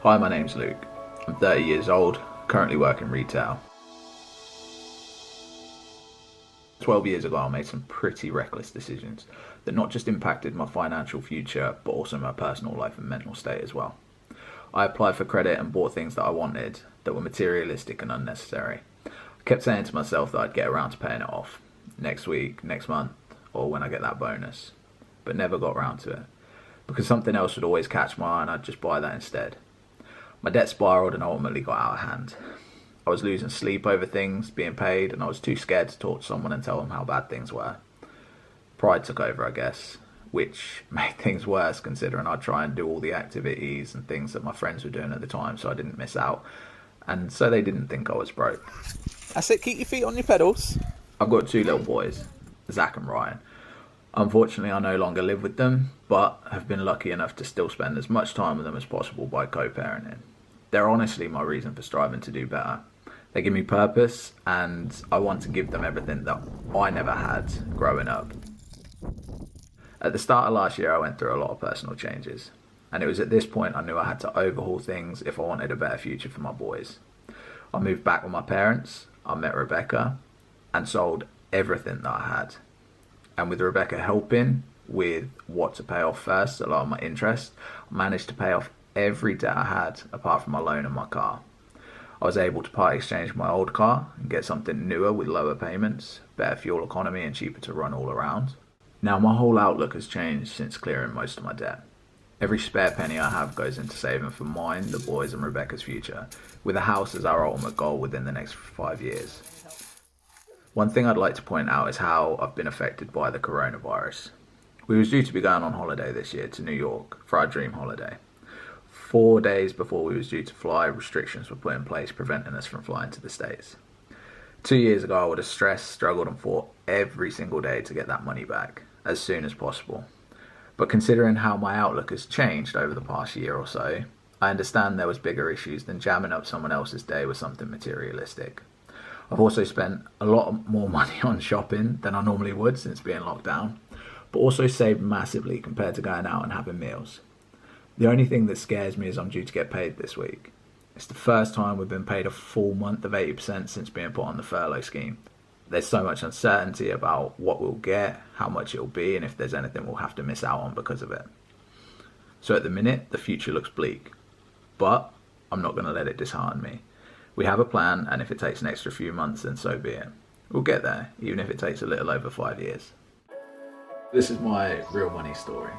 Hi, my name's Luke. I'm 30 years old, currently work in retail. 12 years ago, I made some pretty reckless decisions that not just impacted my financial future, but also my personal life and mental state as well. I applied for credit and bought things that I wanted that were materialistic and unnecessary. I kept saying to myself that I'd get around to paying it off next week, next month, or when I get that bonus, but never got around to it because something else would always catch my eye and I'd just buy that instead. My debt spiraled and ultimately got out of hand. I was losing sleep over things being paid, and I was too scared to talk to someone and tell them how bad things were. Pride took over, I guess, which made things worse considering I'd try and do all the activities and things that my friends were doing at the time so I didn't miss out, and so they didn't think I was broke. That's it, keep your feet on your pedals. I've got two little boys, Zach and Ryan. Unfortunately, I no longer live with them, but have been lucky enough to still spend as much time with them as possible by co-parenting. They're honestly my reason for striving to do better. They give me purpose, and I want to give them everything that I never had growing up. At the start of last year, I went through a lot of personal changes, and it was at this point I knew I had to overhaul things if I wanted a better future for my boys. I moved back with my parents, I met Rebecca, and sold everything that I had. And with Rebecca helping with what to pay off first, a lot of my interest, I managed to pay off every debt I had apart from my loan and my car. I was able to part exchange my old car and get something newer with lower payments, better fuel economy and cheaper to run all around. Now my whole outlook has changed since clearing most of my debt. Every spare penny I have goes into saving for mine, the boys and Rebecca's future, with a house as our ultimate goal within the next 5 years. One thing I'd like to point out is how I've been affected by the coronavirus. We was due to be going on holiday this year to New York for our dream holiday. 4 days before we was due to fly, restrictions were put in place preventing us from flying to the States. 2 years ago, I would have stressed, struggled and fought every single day to get that money back as soon as possible. But considering how my outlook has changed over the past year or so, I understand there was bigger issues than jamming up someone else's day with something materialistic. I've also spent a lot more money on shopping than I normally would since being locked down, but also saved massively compared to going out and having meals. The only thing that scares me is I'm due to get paid this week. It's the first time we've been paid a full month of 80% since being put on the furlough scheme. There's so much uncertainty about what we'll get, how much it'll be, and if there's anything we'll have to miss out on because of it. So at the minute, the future looks bleak, but I'm not going to let it dishearten me. We have a plan, and if it takes an extra few months, then so be it. We'll get there, even if it takes a little over 5 years. This is my real money story.